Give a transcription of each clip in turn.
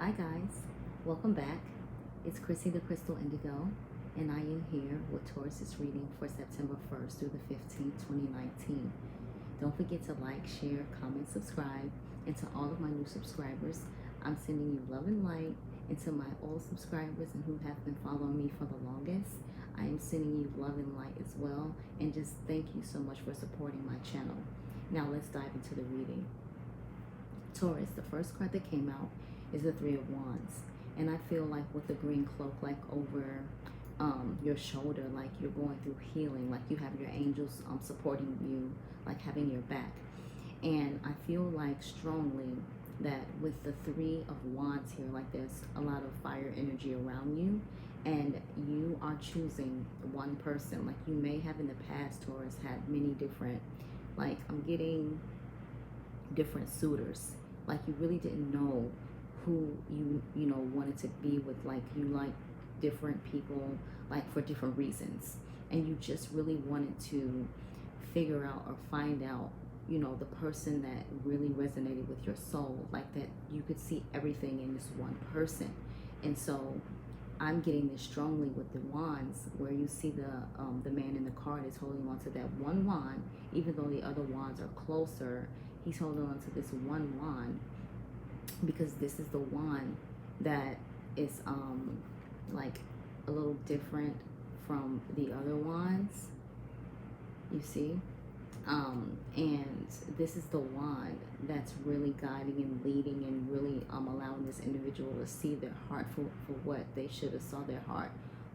Hi guys, welcome back. It's Chrissy the Crystal Indigo, and I am here with Taurus's reading for September 1st through the 15th, 2019. Don't forget to like, share, comment, subscribe, and to all of my new subscribers, I'm sending you love and light. And to my old subscribers and who have been following me for the longest, I am sending you love and light as well. And just thank you so much for supporting my channel. Now let's dive into the reading. Taurus, the first card that came out is the Three of Wands. And I feel like with the green cloak, like over your shoulder, like you're going through healing, like you have your angels supporting you, like having your back. And I feel like strongly that with the Three of Wands here, like there's a lot of fire energy around you, and you are choosing one person. Like you may have in the past, Taurus, had many different, like I'm getting different suitors. Like you really didn't know who you know wanted to be with. Like you like different people, like for different reasons, and you just really wanted to figure out or find out, you know, the person that really resonated with your soul, like that you could see everything in this one person. And so I'm getting this strongly with the wands, where you see the man in the card is holding on to that one wand, even though the other wands are closer. He's holding on to this one wand because this is the wand that is like a little different from the other wands, you see. And this is the wand that's really guiding and leading and really allowing this individual to see their heart for what they should have saw their heart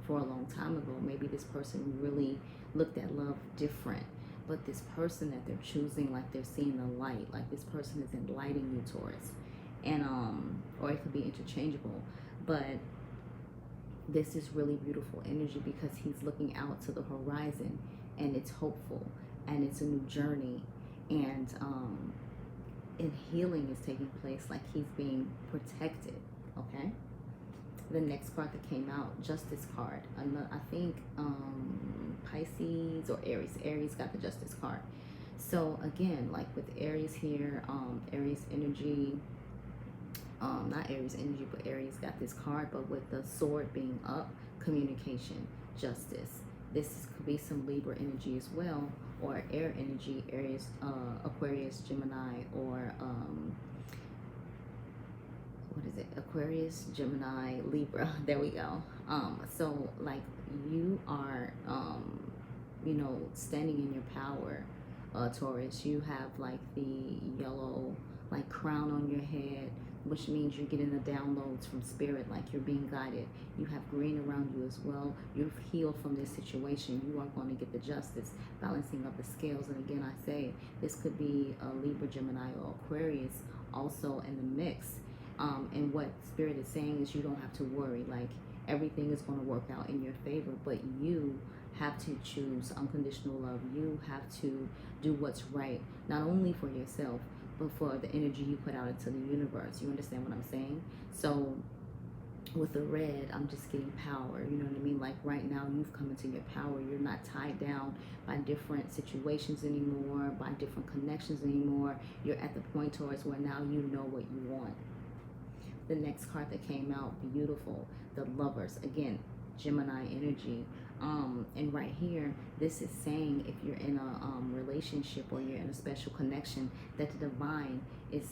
for a long time ago. Maybe this person really looked at love different, but this person that they're choosing, like they're seeing the light, like this person is enlightening you, Taurus. And or it could be interchangeable, but this is really beautiful energy because he's looking out to the horizon, and it's hopeful, and it's a new journey, and healing is taking place, like he's being protected. Okay, the next card that came out, Justice card. I think Pisces or Aries got the Justice card. So again, like with Aries here, Aries energy, not Aries energy, but Aries got this card, but with the sword being up, communication, justice. This could be some Libra energy as well, or air energy, Aries, Aquarius, Gemini, or what is it? Aquarius, Gemini, Libra. There we go. So like you are, you know, standing in your power, Taurus. You have like the yellow like crown on your head, which means you're getting the downloads from spirit, like you're being guided. You have green around you as well. You've healed from this situation. You are going to get the justice, balancing of the scales. And again, I say this could be a Libra, Gemini, or Aquarius also in the mix. And what spirit is saying is you don't have to worry. Like everything is going to work out in your favor, but you have to choose unconditional love. You have to do what's right, not only for yourself, but for the energy you put out into the universe. You understand what I'm saying? So with the red, I'm just getting power. You know what I mean? Like right now, you've come into your power. You're not tied down by different situations anymore, by different connections anymore. You're at the point, Taurus, where now you know what you want. The next card that came out, beautiful, the Lovers. Again, Gemini energy. And right here, this is saying if you're in a relationship or you're in a special connection, that the divine is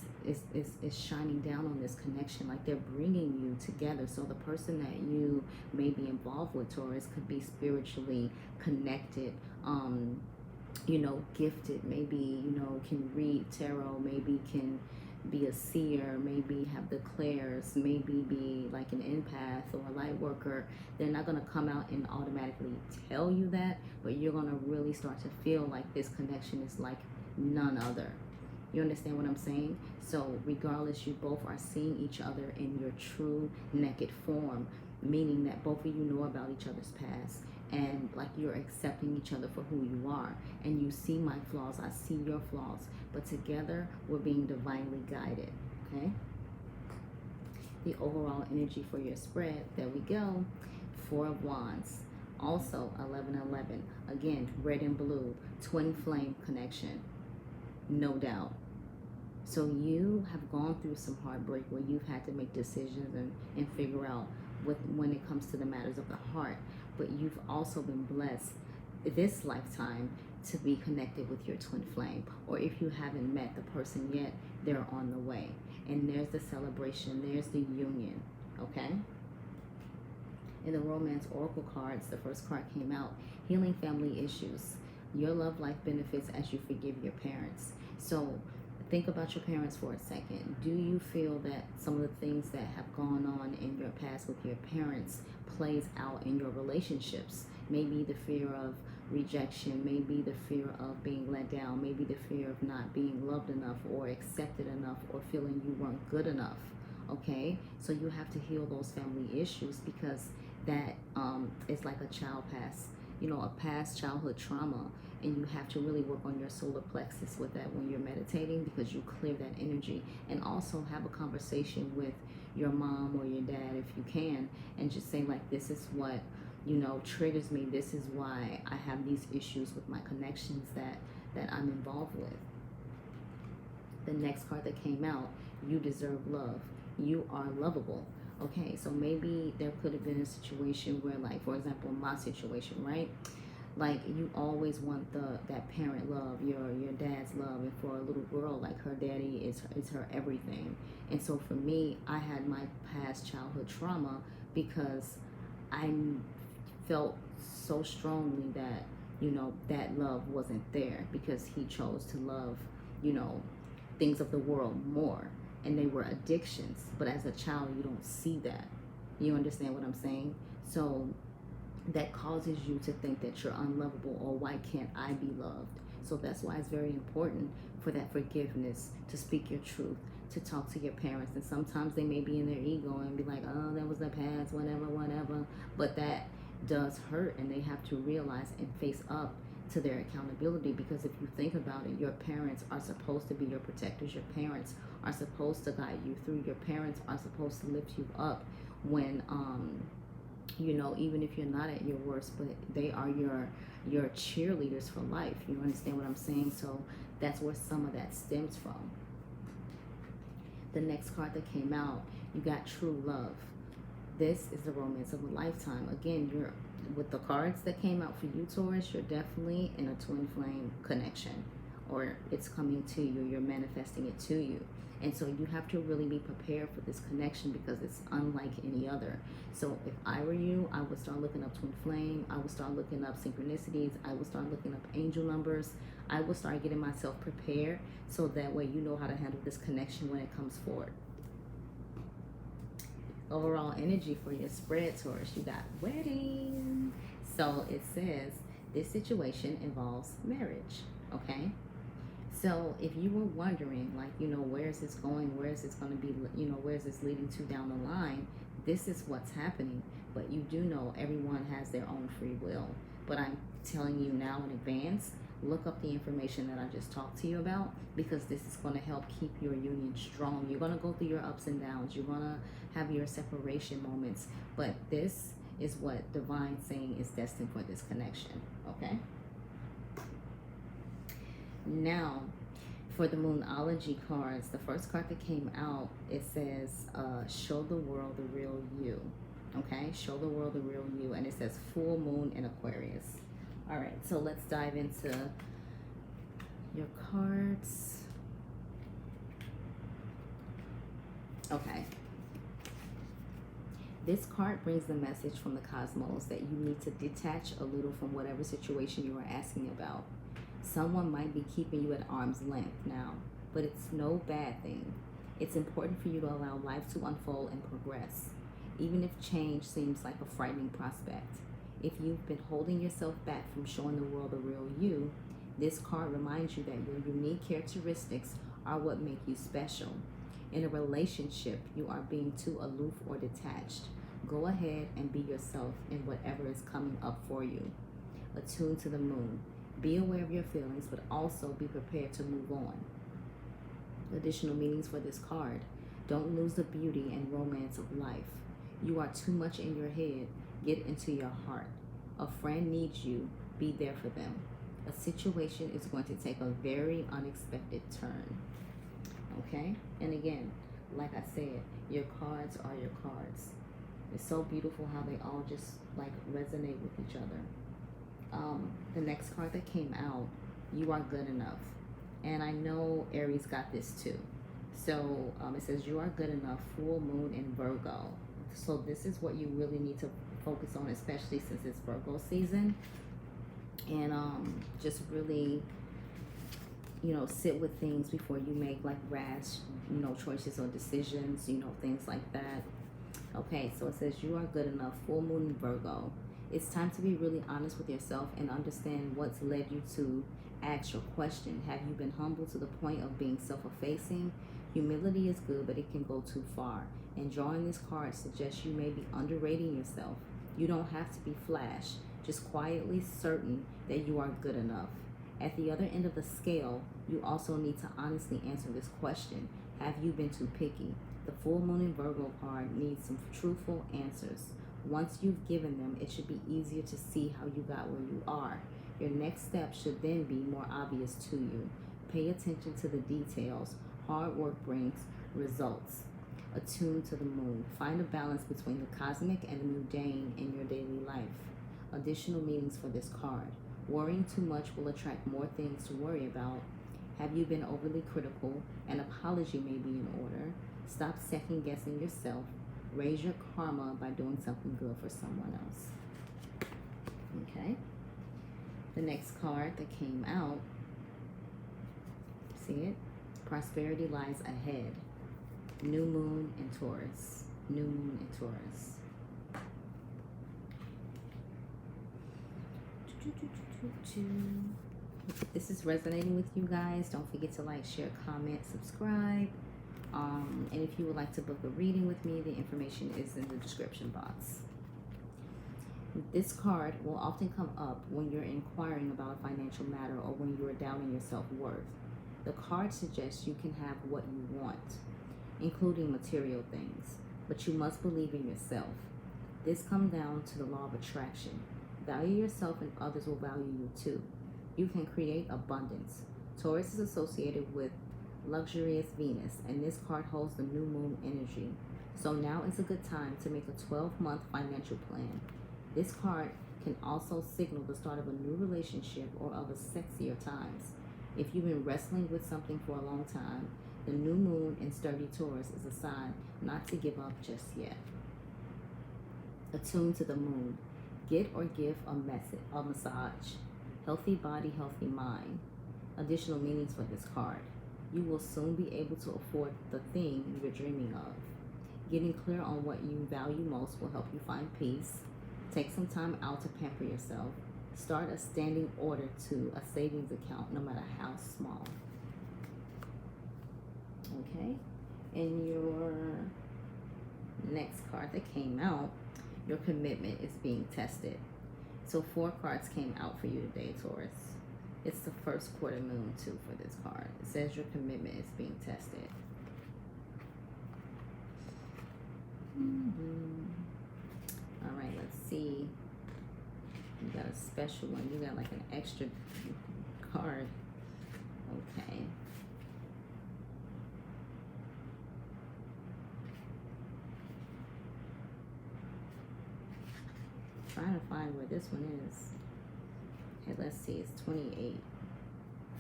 shining down on this connection, like they're bringing you together. So the person that you may be involved with, Taurus, could be spiritually connected, you know, gifted, maybe, you know, can read tarot, maybe can be a seer, maybe have the clairs, maybe be like an empath or a light worker. They're not going to come out and automatically tell you that, but you're going to really start to feel like this connection is like none other. You understand what I'm saying? So regardless, you both are seeing each other in your true naked form, meaning that both of you know about each other's past, and like you're accepting each other for who you are. And you see my flaws, I see your flaws, but together we're being divinely guided. Okay, the overall energy for your spread, there we go. Four of Wands, also 1111. Again, red and blue, twin flame connection, no doubt. So you have gone through some heartbreak where you've had to make decisions and figure out when it comes to the matters of the heart. But you've also been blessed this lifetime to be connected with your twin flame. Or if you haven't met the person yet, they're on the way. And there's the celebration, there's the union, okay? In the romance oracle cards, the first card came out, healing family issues. Your love life benefits as you forgive your parents. So think about your parents for a second. Do you feel that some of the things that have gone on in your past with your parents plays out in your relationships? Maybe the fear of rejection, maybe the fear of being let down, maybe the fear of not being loved enough or accepted enough or feeling you weren't good enough, okay? So you have to heal those family issues because that is like a child past, a past childhood trauma, and you have to really work on your solar plexus with that when you're meditating because you clear that energy. And also have a conversation with your mom or your dad if you can, and just say like, this is what triggers me, this is why I have these issues with my connections that I'm involved with. The next card that came out, you deserve love, you are lovable. Okay, so maybe there could have been a situation where, like, for example, my situation, right? Like, you always want that parent love, your dad's love. And for a little girl, like, her daddy is her everything. And so for me, I had my past childhood trauma because I felt so strongly that, that love wasn't there because he chose to love, things of the world more. And they were addictions. But as a child, you don't see that. You understand what I'm saying? So that causes you to think that you're unlovable, or why can't I be loved? So that's why it's very important for that forgiveness, to speak your truth, to talk to your parents. And sometimes they may be in their ego and be like, oh, that was the past, whatever. But that does hurt, and they have to realize and face up to their accountability. Because if you think about it, your parents are supposed to be your protectors. Your parents are supposed to guide you through. Your parents are supposed to lift you up when even if you're not at your worst, but they are your cheerleaders for life. You understand what I'm saying? So that's where some of that stems from. The next card that came out, you got true love. This is the romance of a lifetime. Again, you're with the cards that came out for you, Taurus, you're definitely in a twin flame connection, or it's coming to you, you're manifesting it to you. And so you have to really be prepared for this connection because it's unlike any other. So if I were you, I would start looking up twin flame. I would start looking up synchronicities. I would start looking up angel numbers. I would start getting myself prepared so that way you know how to handle this connection when it comes forward. Overall energy for your spread, Taurus, you got wedding. So it says this situation involves marriage, okay? So if you were wondering, like, where is this going? Where is this going to be? Where is this leading to down the line? This is what's happening. But you do know everyone has their own free will. But I'm telling you now in advance, look up the information that I just talked to you about, because this is going to help keep your union strong. You're going to go through your ups and downs. You're going to have your separation moments. But this is what divine saying is destined for this connection, okay? Now, for the Moonology cards, the first card that came out, it says, show the world the real you. Okay, show the world the real you. And it says full moon in Aquarius. All right, so let's dive into your cards. Okay. This card brings the message from the cosmos that you need to detach a little from whatever situation you are asking about. Someone might be keeping you at arm's length now, but it's no bad thing. It's important for you to allow life to unfold and progress, even if change seems like a frightening prospect. If you've been holding yourself back from showing the world the real you, this card reminds you that your unique characteristics are what make you special. In a relationship, you are being too aloof or detached. Go ahead and be yourself in whatever is coming up for you. Attune to the moon. Be aware of your feelings, but also be prepared to move on. Additional meanings for this card. Don't lose the beauty and romance of life. You are too much in your head. Get into your heart. A friend needs you. Be there for them. A situation is going to take a very unexpected turn. Okay? And again, like I said, your cards are your cards. It's so beautiful how they all just like resonate with each other. The next card that came out, you are good enough. And I know Aries got this too. So it says you are good enough, full moon in Virgo. So this is what you really need to focus on, especially since it's Virgo season. And just really, you know, sit with things before you make like rash, you know, choices or decisions, you know, things like that. Okay, so it says you are good enough, full moon in Virgo. It's time to be really honest with yourself and understand what's led you to ask your question. Have you been humble to the point of being self-effacing? Humility is good, but it can go too far. And drawing this card suggests you may be underrating yourself. You don't have to be flash, just quietly certain that you are good enough. At the other end of the scale, you also need to honestly answer this question. Have you been too picky? The full moon in Virgo card needs some truthful answers. Once you've given them, it should be easier to see how you got where you are. Your next step should then be more obvious to you. Pay attention to the details. Hard work brings results. Attune to the moon. Find a balance between the cosmic and the mundane in your daily life. Additional meanings for this card. Worrying too much will attract more things to worry about. Have you been overly critical? An apology may be in order. Stop second guessing yourself. Raise your karma by doing something good for someone else. Okay. The next card that came out, see it? Prosperity lies ahead. New moon in Taurus. New moon in Taurus. If this is resonating with you guys, don't forget to like, share, comment, subscribe. And if you would like to book a reading with me, the information is in the description box. This card will often come up when you're inquiring about a financial matter or when you're doubting your self-worth. The card suggests you can have what you want, including material things, but you must believe in yourself. This comes down to the law of attraction. Value yourself and others will value you too. You can create abundance. Taurus is associated with luxurious Venus, and this card holds the new moon energy. So now is a good time to make a 12-month financial plan. This card can also signal the start of a new relationship or of a sexier times. If you've been wrestling with something for a long time, the new moon in sturdy Taurus is a sign not to give up just yet. Attune to the moon. Get or give a massage. Healthy body, healthy mind. Additional meanings for this card. You will soon be able to afford the thing you were dreaming of. Getting clear on what you value most will help you find peace. Take some time out to pamper yourself. Start a standing order to a savings account, no matter how small. Okay? And your next card that came out, your commitment is being tested. So 4 cards came out for you today, Taurus. It's the first quarter moon, too, for this card. It says your commitment is being tested. All right, let's see. You got a special one. You got like an extra card. Okay. Trying to find where this one is. Okay, let's see. It's 28.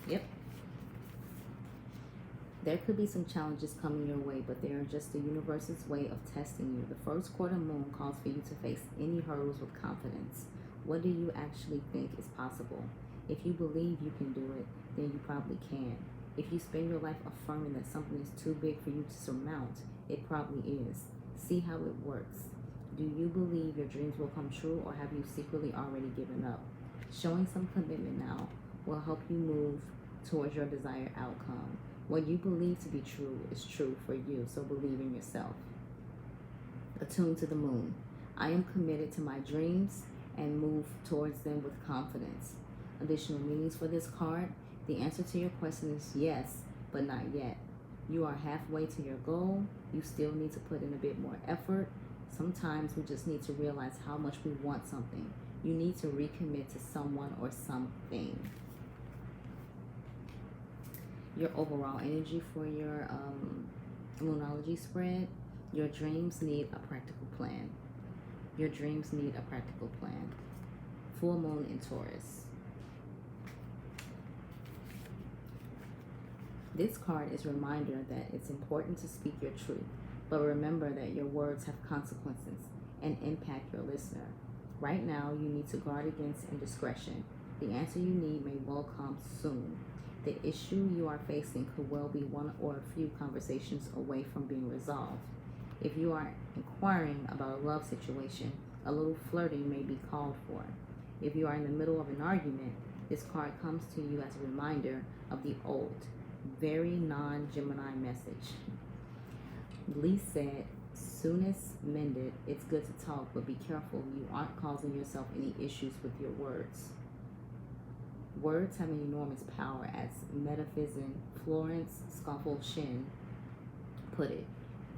Yep. There could be some challenges coming your way, but they are just the universe's way of testing you. The first quarter moon calls for you to face any hurdles with confidence. What do you actually think is possible? If you believe you can do it, then you probably can. If you spend your life affirming that something is too big for you to surmount, it probably is. See how it works. Do you believe your dreams will come true, or have you secretly already given up? Showing some commitment now will help you move towards your desired outcome. What you believe to be true is true for you, so believe in yourself. Attune to the moon. I am committed to my dreams and move towards them with confidence. Additional meanings for this card. The answer to your question is yes, but not yet. You are halfway to your goal. You still need to put in a bit more effort. Sometimes we just need to realize how much we want something. You need to recommit to someone or something. your overall energy for your Moonology spread. Your dreams need a practical plan. Your dreams need a practical plan. Full moon in Taurus. This card is a reminder that it's important to speak your truth, but remember that your words have consequences and impact your listener. Right now, you need to guard against indiscretion. The answer you need may well come soon. The issue you are facing could well be one or a few conversations away from being resolved. If you are inquiring about a love situation, a little flirting may be called for. If you are in the middle of an argument, this card comes to you as a reminder of the old, very non-Gemini message. Lee said, soonest mended, it's good to talk, but be careful you aren't causing yourself any issues with your words. Words have an enormous power, as metaphysician Florence Scovel-Shinn put it.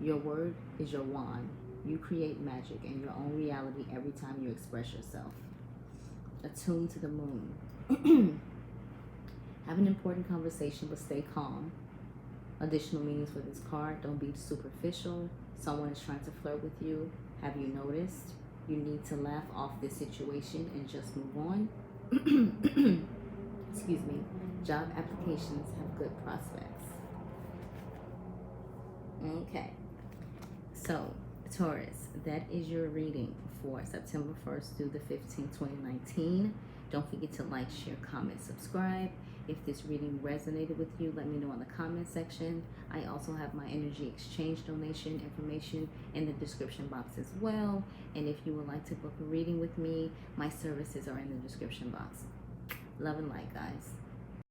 Your word is your wand. You create magic and your own reality every time you express yourself. Attuned to the moon. Have an important conversation, but stay calm. Additional meanings for this card. Don't be superficial. Someone is trying to flirt with you. Have you noticed? You need to laugh off this situation and just move on. Excuse me. Job applications have good prospects. Okay. So, Taurus, that is your reading for September 1st through the 15th, 2019. Don't forget to like, share, comment, subscribe. If this reading resonated with you, let me know in the comment section. I also have my energy exchange donation information in the description box as well. And if you would like to book a reading with me, my services are in the description box. Love and light, guys.